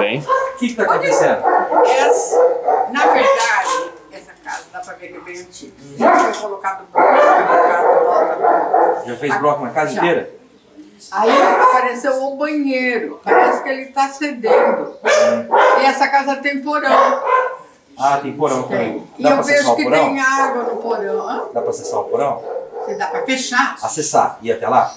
bem. O que está acontecendo? Na verdade, essa casa, dá pra ver que é bem antiga. Já foi colocado bloco, Já fez bloco na casa inteira? Aí apareceu o banheiro. Parece que ele tá cedendo. E essa casa tem porão. Ah, tem porão também. E Dá eu pra acessar vejo o que porão? tem água no porão. Hã? Dá pra acessar o porão? Você dá pra fechar? Acessar. Ir até lá?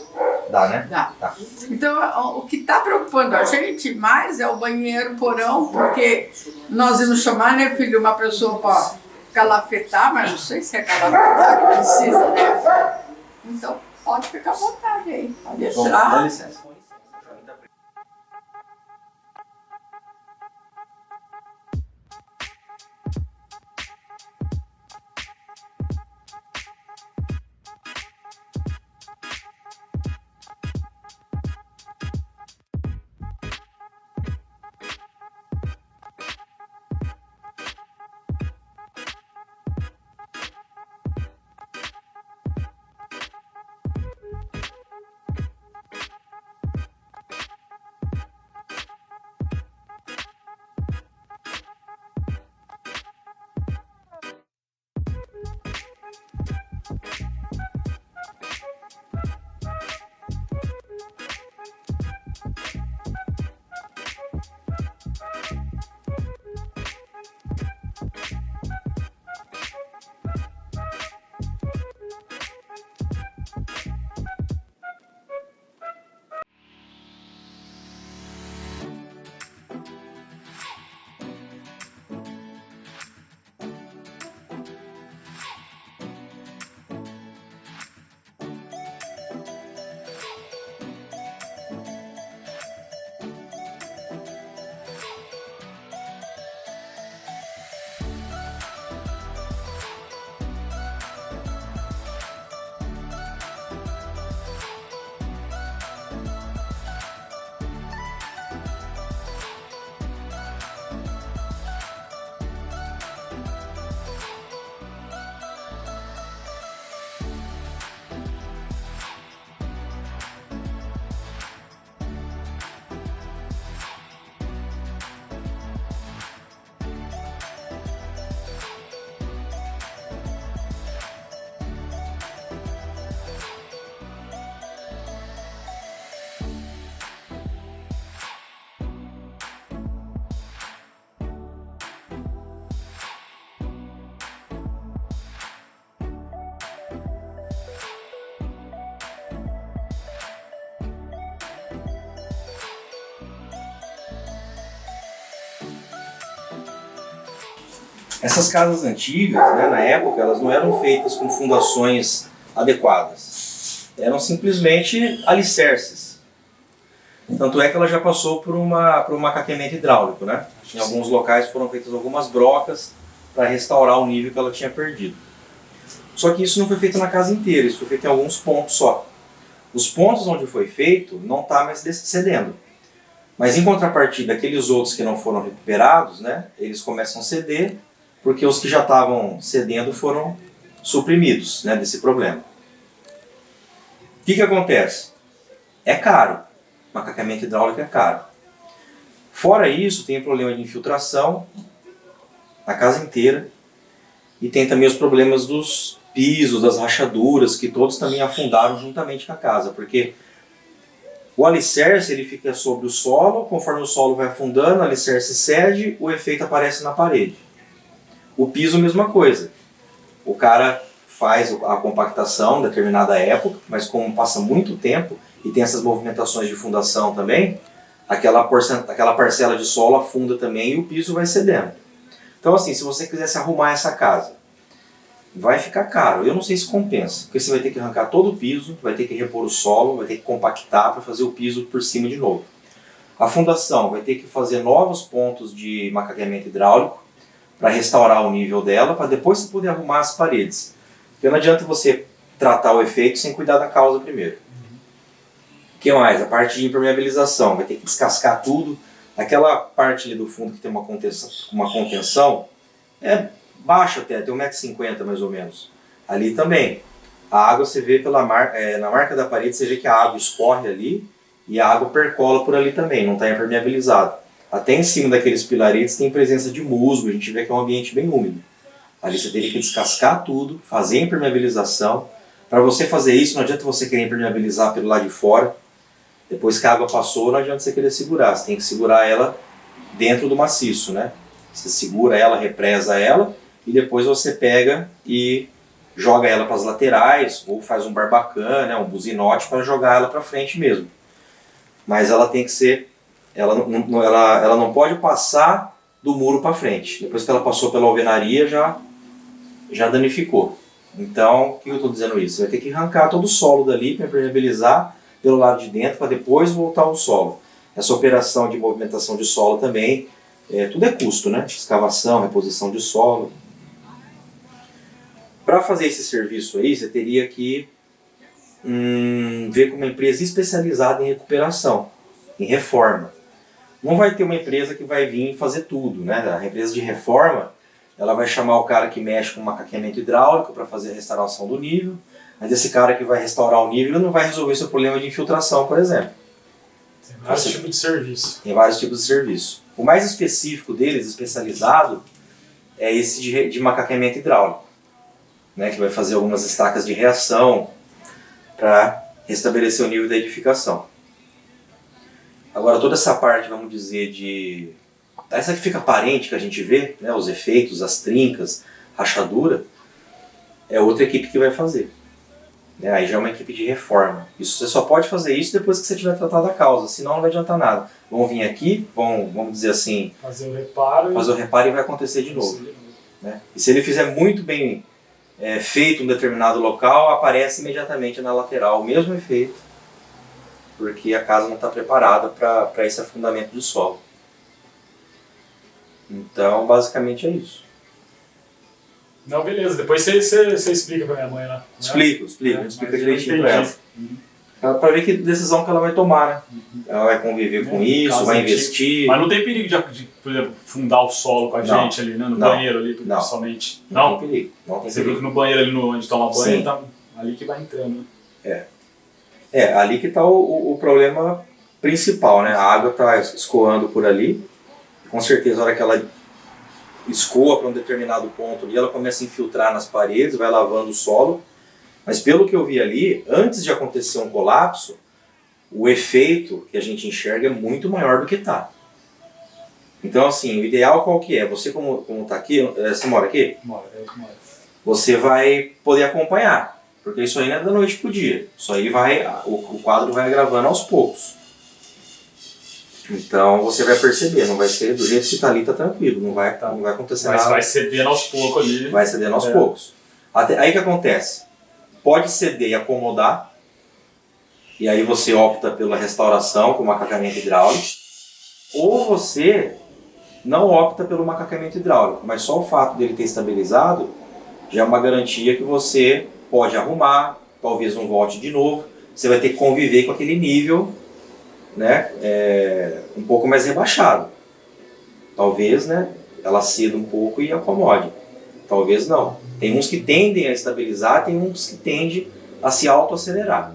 Dá, né? Dá. Tá. Então, o que está preocupando a gente mais é o banheiro, porão, porque nós íamos chamar, né, filho, uma pessoa para calafetar, mas não sei se é calafetar que precisa, né? Então, pode ficar à vontade aí, pode Bom, dá entrar. licença. Essas casas antigas, né, na época, elas não eram feitas com fundações adequadas. Eram simplesmente alicerces. Tanto é que ela já passou por um macaqueamento hidráulico, né? Em alguns locais foram feitas algumas brocas para restaurar o nível que ela tinha perdido. Só que isso não foi feito na casa inteira, isso foi feito em alguns pontos só. Os pontos onde foi feito não está mais cedendo. Mas em contrapartida, aqueles outros que não foram recuperados, né, eles começam a ceder, porque os que já estavam cedendo foram suprimidos, né, desse problema. O que acontece? É caro. Macaqueamento hidráulico é caro. Fora isso, tem o problema de infiltração na casa inteira e tem também os problemas dos pisos, das rachaduras, que todos também afundaram juntamente com a casa, porque o alicerce ele fica sobre o solo, conforme o solo vai afundando, o alicerce cede, o efeito aparece na parede. O piso, mesma coisa. O cara faz a compactação em determinada época, mas como passa muito tempo e tem essas movimentações de fundação também, aquela parcela de solo afunda também e o piso vai cedendo. Então assim, se você quisesse arrumar essa casa, vai ficar caro. Eu não sei se compensa, porque você vai ter que arrancar todo o piso, vai ter que repor o solo, vai ter que compactar para fazer o piso por cima de novo. A fundação vai ter que fazer novos pontos de macaqueamento hidráulico para restaurar o nível dela, para depois você poder arrumar as paredes. Porque não adianta você tratar o efeito sem cuidar da causa primeiro. O que mais? A parte de impermeabilização, vai ter que descascar tudo. Aquela parte ali do fundo que tem uma contenção é baixa até, tem 1,50 m mais ou menos. Ali também. A água você vê na marca da parede, você vê que a água escorre ali e a água percola por ali também, não está impermeabilizado. até em cima daqueles pilaretes tem presença de musgo, a gente vê que é um ambiente bem úmido. Ali você teria que descascar tudo, fazer a impermeabilização. Para você fazer isso, não adianta você querer impermeabilizar pelo lado de fora. Depois que a água passou, não adianta você querer segurar. Você tem que segurar ela dentro do maciço, né? Você segura ela, represa ela, e depois você pega e joga ela para as laterais, ou faz um barbacã, né, um buzinote para jogar ela para frente mesmo. Mas ela tem que ser, ela não pode passar do muro para frente. Depois que ela passou pela alvenaria, já danificou. Então, por que eu estou dizendo isso? Você vai ter que arrancar todo o solo dali para impermeabilizar pelo lado de dentro, para depois voltar ao solo. Essa operação de movimentação de solo também, tudo é custo, né? Escavação, reposição de solo. Para fazer esse serviço aí, você teria que ver com uma empresa especializada em recuperação, em reforma. Não vai ter uma empresa que vai vir fazer tudo, né? A empresa de reforma, ela vai chamar o cara que mexe com macaqueamento hidráulico para fazer a restauração do nível, mas esse cara que vai restaurar o nível não vai resolver seu problema de infiltração, por exemplo. Tem vários tipos de serviço. Tem vários tipos de serviço. O mais específico deles, especializado, é esse de macaqueamento hidráulico, né? Que vai fazer algumas estacas de reação para restabelecer o nível da edificação. Agora, toda essa parte, vamos dizer, essa que fica aparente, que a gente vê, né, os efeitos, as trincas, rachadura, é outra equipe que vai fazer. Aí já é uma equipe de reforma. Isso, você só pode fazer isso depois que você tiver tratado a causa, senão não vai adiantar nada. Vão vir aqui, vamos dizer assim, fazer o reparo e vai acontecer de novo. Né? E se ele fizer muito bem feito em um determinado local, aparece imediatamente na lateral o mesmo efeito, porque a casa não está preparada para esse afundamento de solo. Então, basicamente é isso. Não, beleza. Depois você explica pra minha mãe lá. Né? Explica direitinho pra ela. Pra ver que decisão que ela vai tomar, né? Ela vai conviver com isso, vai investir. Mas não tem perigo de, por exemplo, fundar o solo com a gente ali, né? No banheiro ali, principalmente. Não tem perigo. Você viu que no banheiro ali, onde toma banho, tá ali que vai entrando, né? Ali que tá o problema principal, né? A água tá escoando por ali. Com certeza, a hora que ela escoa para um determinado ponto ali, ela começa a infiltrar nas paredes, vai lavando o solo. Mas pelo que eu vi ali, antes de acontecer um colapso, o efeito que a gente enxerga é muito maior do que está. Então, assim, o ideal qual que é? Você, como está aqui, você mora aqui? Moro. Você vai poder acompanhar, porque isso aí não é da noite pro dia. Isso aí o quadro vai gravando aos poucos. Então você vai perceber, não vai ser do jeito que está ali, tá tranquilo, não vai acontecer nada. Mas vai cedendo aos poucos ali. Vai cedendo aos poucos. Aí o que acontece? Pode ceder e acomodar, e aí você opta pela restauração com macaqueamento hidráulico, ou você não opta pelo macaqueamento hidráulico, mas só o fato dele ter estabilizado já é uma garantia que você pode arrumar, talvez não volte de novo, você vai ter que conviver com aquele nível, né, um pouco mais rebaixado. Talvez, né, ela ceda um pouco e acomode. Talvez não. Tem uns que tendem a estabilizar, tem uns que tendem a se autoacelerar.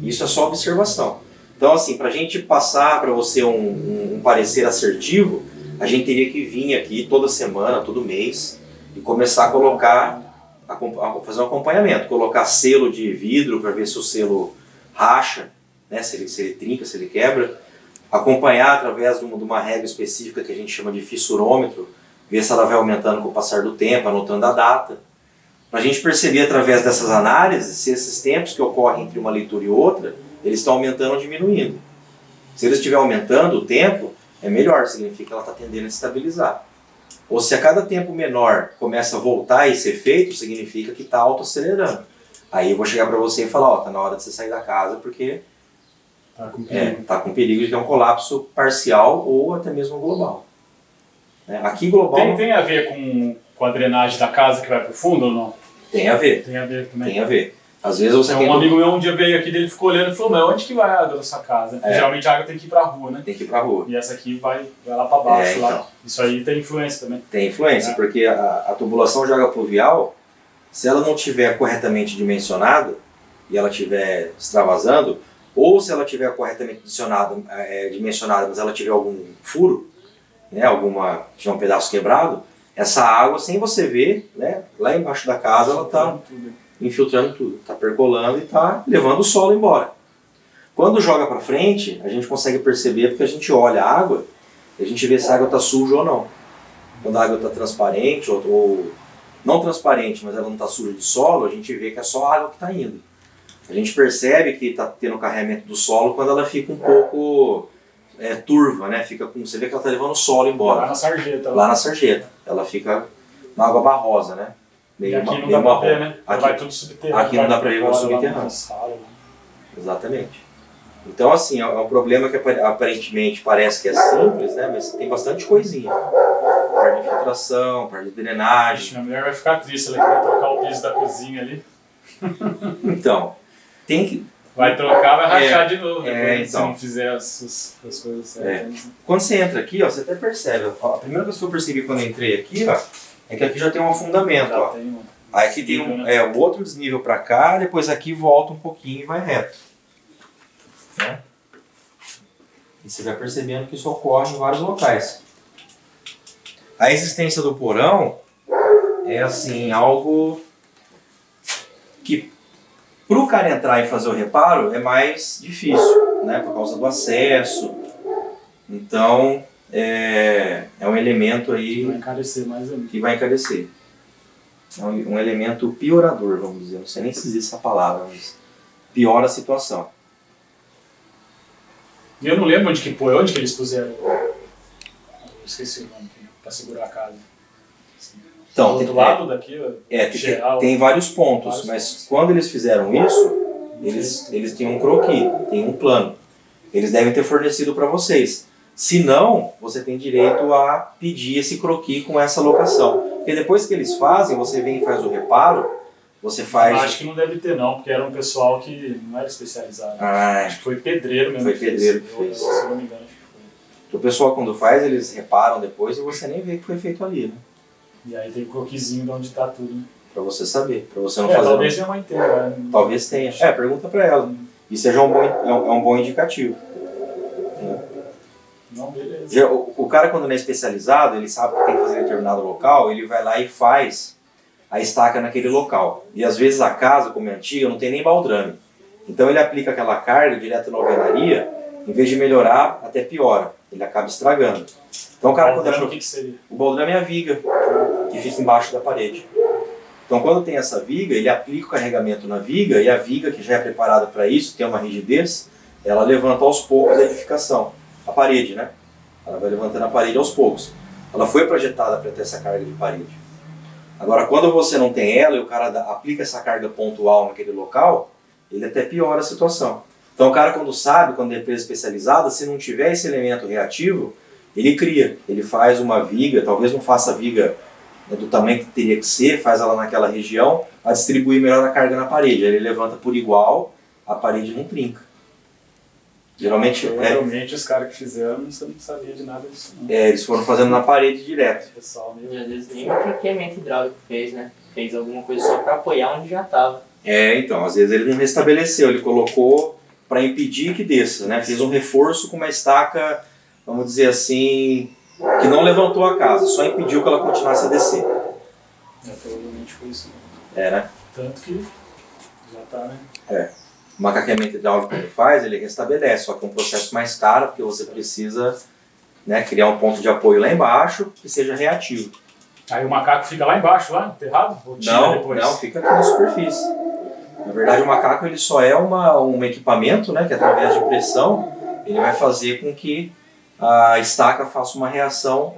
Isso é só observação. Então, assim, para a gente passar para você um parecer assertivo, a gente teria que vir aqui toda semana, todo mês, e começar a colocar, a fazer um acompanhamento, colocar selo de vidro para ver se o selo racha, né, se ele trinca, se ele quebra, acompanhar através de uma régua específica que a gente chama de fissurômetro, ver se ela vai aumentando com o passar do tempo, anotando a data, para a gente perceber através dessas análises se esses tempos que ocorrem entre uma leitura e outra, eles estão aumentando ou diminuindo. Se eles estiverem aumentando o tempo, é melhor, significa que ela está tendendo a estabilizar. Ou se a cada tempo menor começa a voltar esse efeito, significa que está autoacelerando. Aí eu vou chegar para você e falar, está na hora de você sair da casa porque tá com perigo de ter um colapso parcial ou até mesmo global. Aqui global... Tem a ver com a drenagem da casa que vai para o fundo ou não? Tem a ver. Tem a ver também. Tem a ver. Às vezes você tem... Um amigo meu um dia veio aqui, ele ficou olhando e falou, mas onde que vai a água da sua casa? Geralmente a água tem que ir para a rua, né? Tem que ir para a rua. E essa aqui vai lá para baixo. Então. Lá. Isso aí tem influência também. Tem influência, porque a tubulação de água pluvial, se ela não estiver corretamente dimensionada e ela estiver extravasando, ou se ela estiver corretamente dimensionada, mas ela tiver algum furo, né, tiver um pedaço quebrado, essa água, sem você ver, né, lá embaixo da casa, ela está infiltrando tudo, está percolando e está levando o solo embora. Quando joga para frente, a gente consegue perceber porque a gente olha a água e a gente vê se a água está suja ou não. Quando a água está transparente ou não transparente, mas ela não está suja de solo, a gente vê que é só a água que está indo. A gente percebe que está tendo carregamento do solo quando ela fica um pouco turva, né? Você vê que ela está levando o solo embora. Lá na sarjeta. Lá na sarjeta. Ela fica uma água barrosa, né? E aqui não dá para ver, né? Aqui, vai tudo subterrâneo. Aqui não dá para ver, vai subterrâneo. Exatamente. Então, assim, é um problema que aparentemente parece que é simples, né? Mas tem bastante coisinha. Parte de infiltração, parte de drenagem. Minha mulher vai ficar triste, ela quer trocar o piso da cozinha ali. Então, tem que... Vai trocar, vai rachar de novo, depois, então. se não fizer as coisas certas. Quando você entra aqui, ó, você até percebe. Ó, a primeira coisa que eu percebi quando eu entrei aqui, ó, é que aqui já tem um afundamento. Já ó. tem Aí aqui tem um outro desnível para cá, depois aqui volta um pouquinho e vai reto. Né? E você vai percebendo que isso ocorre em vários locais. A existência do porão é assim, algo que para o cara entrar e fazer o reparo é mais difícil, né? Por causa do acesso. Então é um elemento aí vai encarecer mais ainda. Que vai encarecer. É um elemento piorador, vamos dizer. Não sei nem se existe essa palavra, mas piora a situação. E eu não lembro onde que eles puseram. Eu esqueci o nome, para segurar a casa. Então, do lado daqui, geral, tem vários pontos, mas quando eles fizeram isso, eles têm um croquis, tem um plano. Eles devem ter fornecido para vocês. Se não, você tem direito a pedir esse croquis com essa locação. Porque depois que eles fazem, você vem e faz o reparo, você faz... Eu acho que não deve ter não, porque era um pessoal que não era especializado. Acho que foi pedreiro mesmo. Foi pedreiro que fez. Se eu não me engano, acho que foi. O pessoal quando faz, eles reparam depois e você nem vê que foi feito ali, né? E aí tem o croquisinho de onde está tudo, né? Pra você saber, pra você não fazer... Talvez minha mãe tenha. Né? Talvez tenha. Pergunta pra ela. E seja um bom indicativo. Não, beleza. O cara quando não é especializado, ele sabe que tem que fazer em determinado local, ele vai lá e faz a estaca naquele local. E às vezes a casa, como é antiga, não tem nem baldrame. Então ele aplica aquela carga direto na alvenaria, em vez de melhorar, até piora. Ele acaba estragando. Então o cara quando o que seria? O baldrame é a viga, que fica embaixo da parede. Então quando tem essa viga, ele aplica o carregamento na viga, e a viga, que já é preparada para isso, tem uma rigidez, ela levanta aos poucos a edificação. A parede, né? Ela vai levantando a parede aos poucos. Ela foi projetada para ter essa carga de parede. Agora, quando você não tem ela e o cara aplica essa carga pontual naquele local, ele até piora a situação. Então o cara quando sabe, quando é empresa especializada, se não tiver esse elemento reativo, ele cria. Ele faz uma viga, talvez não faça a viga do tamanho que teria que ser, faz ela naquela região, para distribuir melhor a carga na parede. Aí ele levanta por igual, a parede não trinca. Geralmente os caras que fizeram, você não sabia de nada disso não. Eles foram fazendo na parede direto. Pessoal, e às vezes nem o traqueamento hidráulico fez, né? Fez alguma coisa só para apoiar onde já estava. Então, às vezes ele não restabeleceu, ele colocou para impedir que desça, né? Fez um reforço com uma estaca, vamos dizer assim, que não levantou a casa, só impediu que ela continuasse a descer. Provavelmente foi isso. Né? Tanto que já tá, né? O macaqueamento hidráulico que ele faz, ele restabelece, só que é um processo mais caro, porque você precisa, né, criar um ponto de apoio lá embaixo que seja reativo. Aí o macaco fica lá embaixo, lá, enterrado? Ou tira depois? Não, fica aqui na superfície. Na verdade, o macaco ele só é um equipamento, né, que através de pressão, ele vai fazer com que a estaca faça uma reação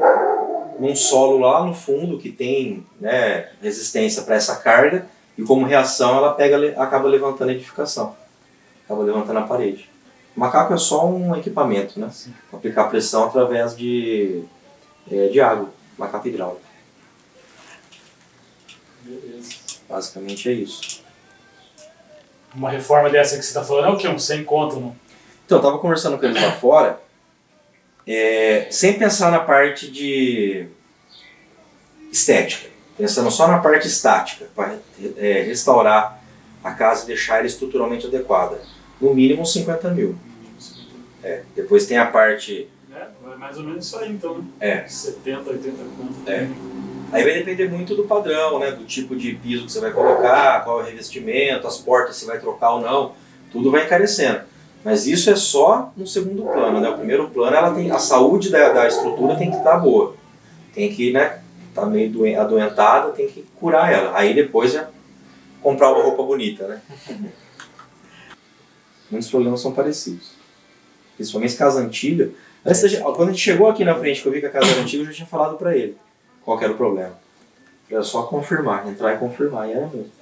num solo lá no fundo que tem, né, resistência para essa carga, e como reação ela acaba levantando a edificação. Acaba levantando a parede. O macaco é só um equipamento, né? Para aplicar pressão através de água, macaco hidráulico. Beleza. Basicamente é isso. Uma reforma dessa que você está falando é o quê? Um 100 conto, não? Então, eu estava conversando com eles lá fora, sem pensar na parte de estética, pensando só na parte estática, para restaurar a casa e deixar ela estruturalmente adequada. No mínimo uns 50 mil. Depois tem a parte mais ou menos isso aí, então, né? É. 70, 80 conto. É. Aí vai depender muito do padrão, né? Do tipo de piso que você vai colocar, qual é o revestimento, as portas se vai trocar ou não, tudo vai encarecendo. Mas isso é só no segundo plano, né? O primeiro plano, ela tem, a saúde da estrutura tem que estar boa. Tem que, né? Tá meio adoentada, tem que curar ela. Aí depois já comprar uma roupa bonita, né? Muitos problemas são parecidos. Principalmente casa antiga. Quando a gente chegou aqui na frente, que eu vi que a casa era antiga, eu já tinha falado pra ele qual que era o problema. Era só confirmar, entrar e confirmar, e era mesmo.